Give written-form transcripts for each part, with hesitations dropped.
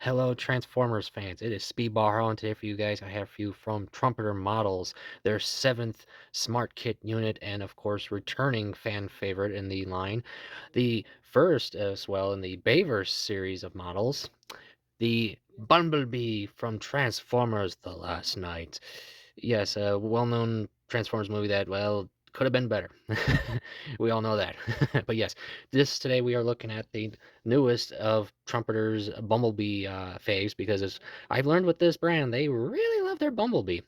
Hello, Transformers fans. It is Speedball Harlan today for you guys. I have for you from Trumpeter Models, their 7th Smartkit unit, and of course, returning fan favorite in the line. The first, as well, in the Bayverse series of models, the Bumblebee from Transformers The Last Night. Yes, a well-known Transformers movie that, well, could have been better. We all know that. But yes, this today we are looking at the newest of Trumpeter's Bumblebee faves because I've learned with this brand, they really love their Bumblebee.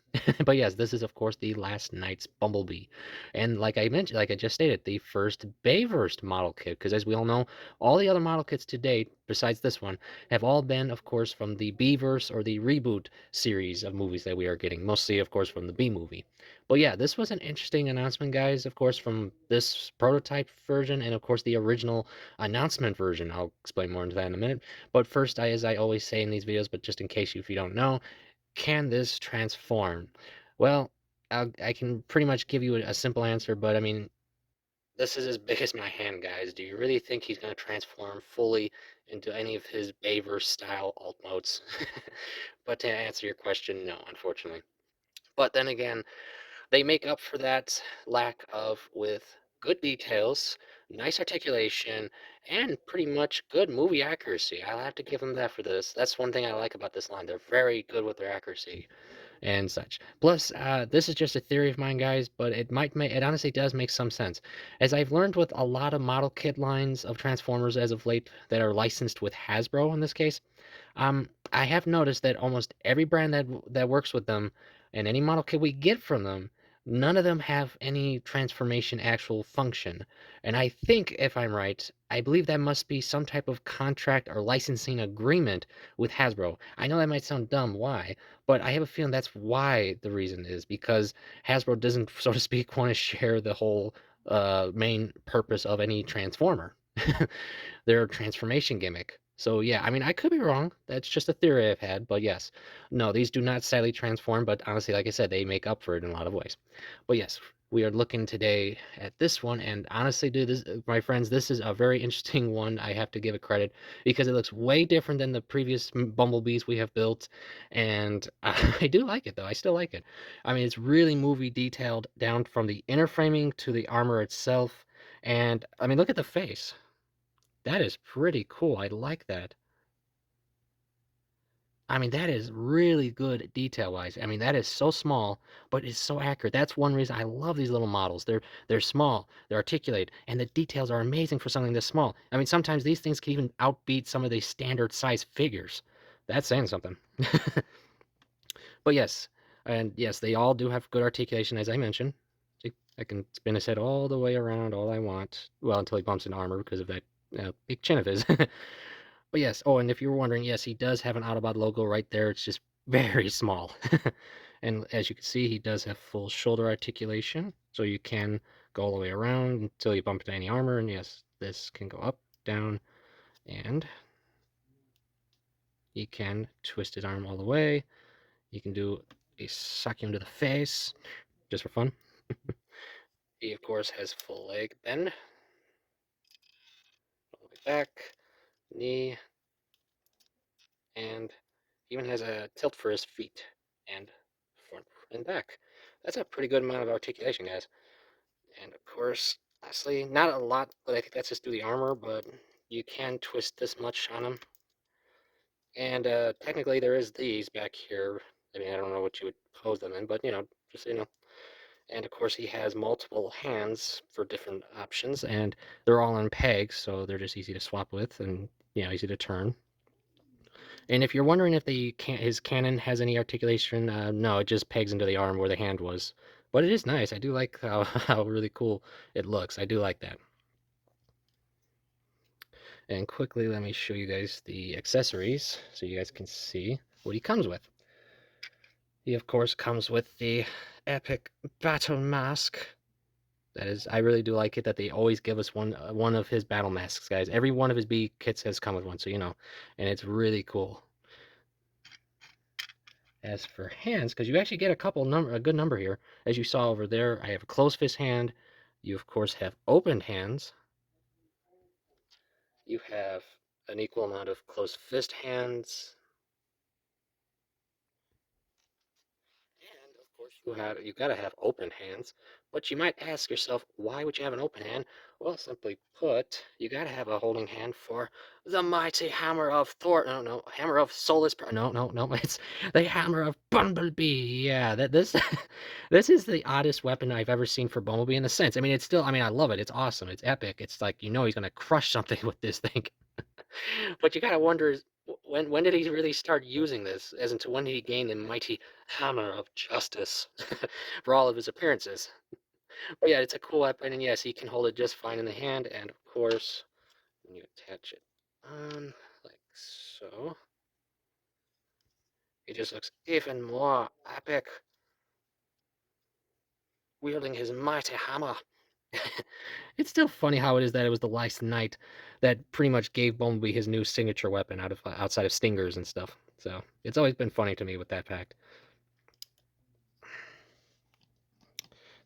But yes, this is of course the last night's Bumblebee. And like I mentioned, like I just stated, the first Bayverse model kit, because as we all know, all the other model kits to date, besides this one, have all been, of course, from the B-verse or the reboot series of movies that we are getting, mostly, of course, from the B movie. But yeah, this was an interesting announcement, guys, of course, from this prototype version and, of course, the original announcement version. I'll explain more into that in a minute. But first, as I always say in these videos, but just in case if you don't know, can this transform? Well, I can pretty much give you a simple answer, but I mean, this is as big as my hand, guys. Do you really think he's going to transform fully into any of his Baver style alt modes? But to answer your question, no, unfortunately. But then again, they make up for that lack of with good details, nice articulation, and pretty much good movie accuracy. I'll have to give them that for this. That's one thing I like about this line. They're very good with their accuracy and such. Plus, this is just a theory of mine, guys, but it honestly does make some sense. As I've learned with a lot of model kit lines of Transformers as of late that are licensed with Hasbro in this case, I have noticed that almost every brand that works with them and any model kit we get from them, none of them have any transformation actual function. And I think, if I'm right, I believe that must be some type of contract or licensing agreement with Hasbro. I know that might sound dumb, why? But I have a feeling that's why the reason is because Hasbro doesn't, so to speak, want to share the whole main purpose of any Transformer. Their transformation gimmick. So yeah, I mean, I could be wrong. That's just a theory I've had, but yes. No, these do not sadly transform, but honestly, like I said, they make up for it in a lot of ways. But yes, we are looking today at this one, and honestly, dude, this, my friends, this is a very interesting one. I have to give it credit because it looks way different than the previous Bumblebees we have built, and I do like it though. I still like it. I mean, it's really movie detailed down from the inner framing to the armor itself, and I mean, look at the face. That is pretty cool. I like that. I mean, that is really good detail-wise. I mean, that is so small, but it's so accurate. That's one reason I love these little models. They're small, they're articulate, and the details are amazing for something this small. I mean, sometimes these things can even outbeat some of the standard size figures. That's saying something. But yes, and yes, they all do have good articulation, as I mentioned. See, I can spin his head all the way around all I want. Well, until he bumps into armor because of that big chin of his. But yes, oh, and if you were wondering, yes, he does have an Autobot logo right there. It's just very small. And as you can see, he does have full shoulder articulation, so you can go all the way around until you bump into any armor. And yes, this can go up, down, and he can twist his arm all the way. You can do a suck him to the face, just for fun. He, of course, has full leg bend, all the way back, knee, and even has a tilt for his feet and front and back. That's a pretty good amount of articulation, guys. And of course, lastly, not a lot, but I think that's just due to the armor, but you can twist this much on him. And technically, there is these back here. I mean, I don't know what you would pose them in, but just so you know. And of course, he has multiple hands for different options, and they're all on pegs, so they're just easy to swap with and easy to turn. And if you're wondering if his cannon has any articulation, no, it just pegs into the arm where the hand was. But it is nice. I do like how, how really cool it looks. I do like that. And quickly, let me show you guys the accessories so you guys can see what he comes with. He, of course, comes with the epic battle mask. That is, I really do like it that they always give us one of his battle masks, guys. Every one of his B kits has come with one, so and it's really cool. As for hands, because you actually get a good number here. As you saw over there, I have a closed fist hand. You, of course, have opened hands. You have an equal amount of closed fist hands. you gotta have open hands. But you might ask yourself, why would you have an open hand? Well, simply put, you gotta have a holding hand for the mighty hammer of Thor. No, no, hammer of Solus. No, no, no. It's the hammer of Bumblebee. Yeah, that this this is the oddest weapon I've ever seen for Bumblebee in the sense. I mean, it's still. I mean, I love it. It's awesome. It's epic. It's like he's gonna crush something with this thing. But you gotta wonder when did he really start using this? As into when did he gain the mighty hammer of justice for all of his appearances? But yeah, it's a cool weapon, and yes, he can hold it just fine in the hand. And of course, when you attach it on like so, he just looks even more epic, wielding his mighty hammer. It's still funny how it is that it was the last night that pretty much gave Bumblebee his new signature weapon outside of stingers and stuff. So it's always been funny to me with that fact.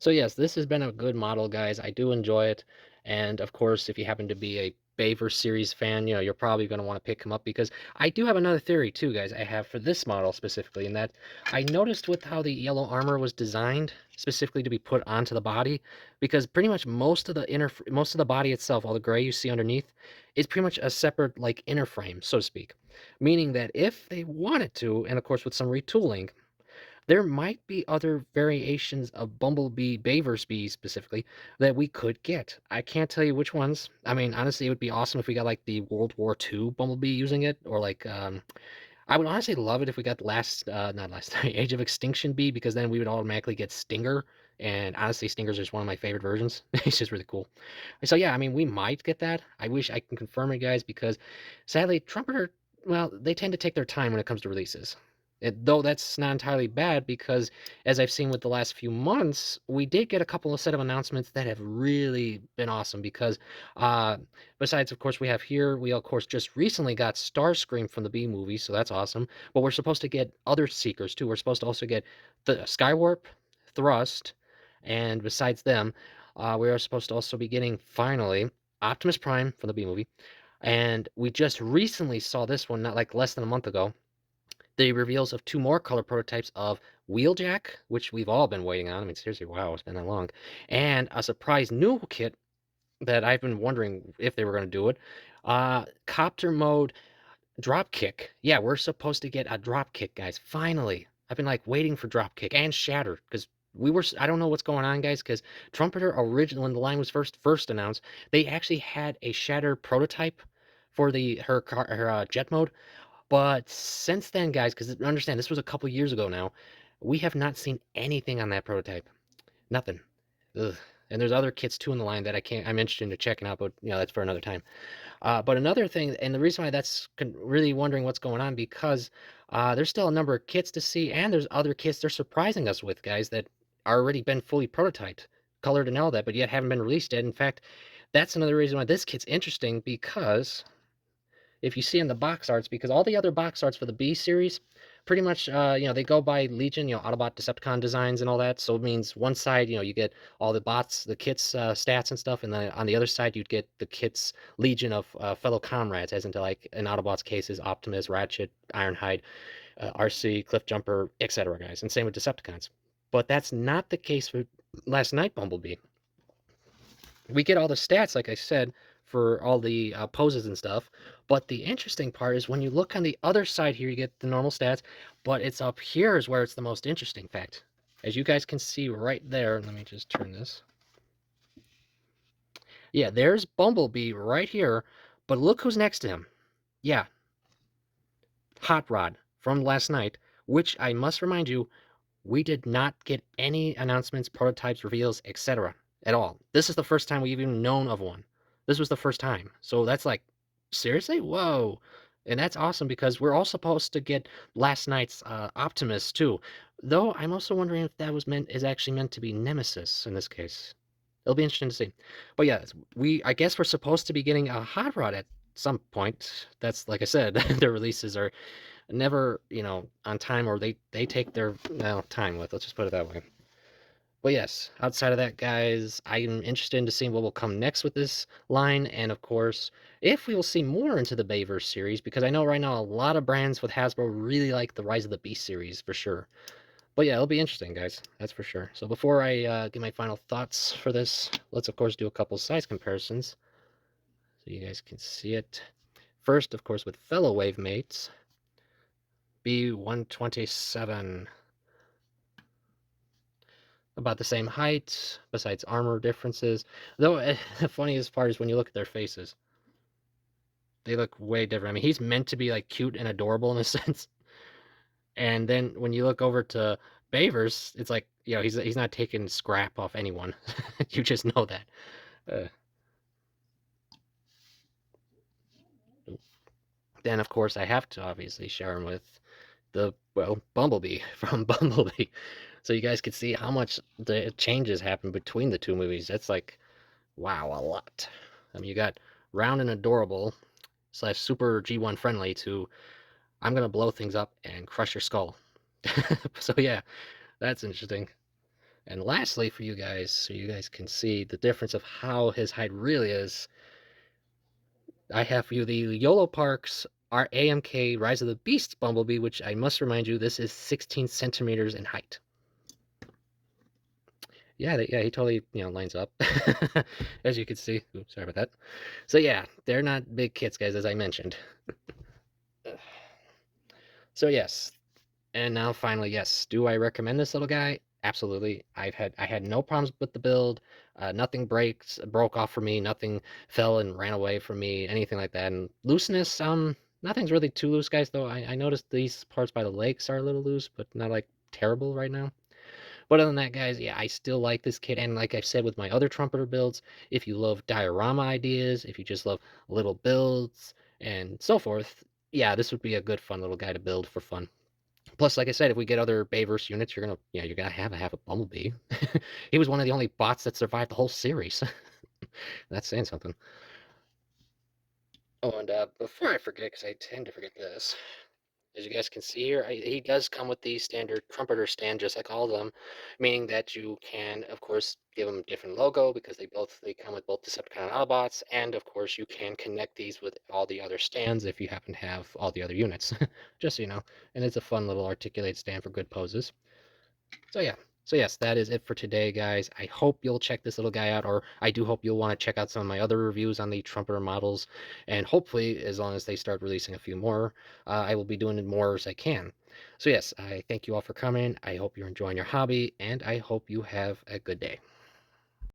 So yes, this has been a good model, guys. I do enjoy it. And of course, if you happen to be a Baver series fan, you're probably going to want to pick him up because I do have another theory too, guys. I have for this model specifically, in that I noticed with how the yellow armor was designed specifically to be put onto the body, because pretty much most of the body itself, all the gray you see underneath, is pretty much a separate like inner frame, so to speak. Meaning that if they wanted to, and of course with some retooling, there might be other variations of Bumblebee, Baversbee specifically, that we could get. I can't tell you which ones. I mean, honestly, it would be awesome if we got like the World War II Bumblebee using it, or like I would honestly love it if we got not last Age of Extinction Bee, because then we would automatically get Stinger. And honestly, Stinger's just one of my favorite versions. It's just really cool. So yeah, I mean, we might get that. I wish I can confirm it, guys, because sadly, Trumpeter, well, they tend to take their time when it comes to releases. Though that's not entirely bad, because as I've seen with the last few months, we did get a couple of set of announcements that have really been awesome. Because uh, besides, of course, we of course just recently got Starscream from the B movie, so that's awesome. But we're supposed to get other Seekers too. We're supposed to also get the Skywarp, Thrust, and besides them, we are supposed to also be getting finally Optimus Prime from the B movie. And we just recently saw this one, not like less than a month ago, the reveals of two more color prototypes of Wheeljack, which we've all been waiting on. I mean, seriously, wow, it's been that long. And a surprise new kit that I've been wondering if they were going to do it. Copter mode dropkick. Yeah, we're supposed to get a dropkick, guys. Finally. I've been like waiting for dropkick and shatter, because I don't know what's going on, guys, because Trumpeter originally, when the line was first announced, they actually had a shatter prototype for her jet mode. But since then, guys, because understand this was a couple years ago now, we have not seen anything on that prototype. Nothing. Ugh. And there's other kits too in the line that I'm interested in checking out, but that's for another time. But another thing, and the reason why that's really wondering what's going on, because there's still a number of kits to see, and there's other kits they're surprising us with, guys, that are already been fully prototyped, colored and all that, but yet haven't been released yet. In fact, that's another reason why this kit's interesting, because if you see in the box arts, because all the other box arts for the B series, pretty much, they go by Legion, Autobot, Decepticon designs and all that. So it means one side, you get all the bots, the kits, stats and stuff, and then on the other side, you'd get the kits Legion of fellow comrades, as into like in Autobot's cases, Optimus, Ratchet, Ironhide, RC, Cliffjumper, etc., guys. And same with Decepticons. But that's not the case for last night Bumblebee. We get all the stats, like I said, for all the poses and stuff. But the interesting part is when you look on the other side here, you get the normal stats, but it's up here is where it's the most interesting fact. As you guys can see right there, let me just turn this. Yeah, there's Bumblebee right here, but look who's next to him. Yeah, Hot Rod from last night, which I must remind you, we did not get any announcements, prototypes, reveals, etc. at all. This is the first time we've even known of one. This was the first time. So that's like, seriously? Whoa. And that's awesome, because we're all supposed to get last night's Optimus too. Though I'm also wondering if that is actually meant to be Nemesis in this case. It'll be interesting to see. But yeah, I guess we're supposed to be getting a Hot Rod at some point. That's, like I said, their releases are never, on time, or they take their time with. Let's just put it that way. But yes, outside of that, guys, I'm interested in seeing what will come next with this line, and of course, if we will see more into the Bayverse series, because I know right now a lot of brands with Hasbro really like the Rise of the Beast series for sure. But yeah, it'll be interesting, guys. That's for sure. So before I give my final thoughts for this, let's of course do a couple size comparisons so you guys can see it. First, of course, with fellow wave mates, B127. About the same height, besides armor differences. Though the funniest part is when you look at their faces. They look way different. I mean, he's meant to be like cute and adorable in a sense. And then when you look over to Bavers, it's like, he's not taking scrap off anyone. You just know that. Uh, then, of course, I have to obviously share him with Bumblebee from Bumblebee. So you guys can see how much the changes happen between the two movies. That's like, wow, a lot. I mean, you got round and adorable / super G1 friendly to I'm gonna blow things up and crush your skull. So yeah, that's interesting. And lastly, for you guys, so you guys can see the difference of how his height really is, I have for you the YOLO Parks our AMK Rise of the Beast Bumblebee, which I must remind you, this is 16 centimeters in height. Yeah, he totally lines up, as you can see. Oops, sorry about that. So yeah, they're not big kits, guys, as I mentioned. So yes, and now finally, yes, do I recommend this little guy? Absolutely. I had no problems with the build. Nothing broke off for me. Nothing fell and ran away from me. Anything like that. And looseness, nothing's really too loose, guys. Though I noticed these parts by the lakes are a little loose, but not like terrible right now. But other than that, guys, yeah, I still like this kit. And like I've said with my other trumpeter builds, if you love diorama ideas, if you just love little builds and so forth, yeah, this would be a good fun little guy to build for fun. Plus, like I said, if we get other Bayverse units, you're gonna have a Bumblebee. He was one of the only bots that survived the whole series. That's saying something. Oh, and before I forget, because I tend to forget this, as you guys can see here, he does come with the standard trumpeter stand, just like all of them, meaning that you can, of course, give them a different logo because they come with both Decepticon and Autobots, and of course you can connect these with all the other stands if you happen to have all the other units, just so you know. And it's a fun little articulated stand for good poses. So yeah. So yes, that is it for today, guys. I hope you'll check this little guy out, or I do hope you'll want to check out some of my other reviews on the Trumpeter models, and hopefully, as long as they start releasing a few more, I will be doing it more as I can. So yes, I thank you all for coming. I hope you're enjoying your hobby, and I hope you have a good day.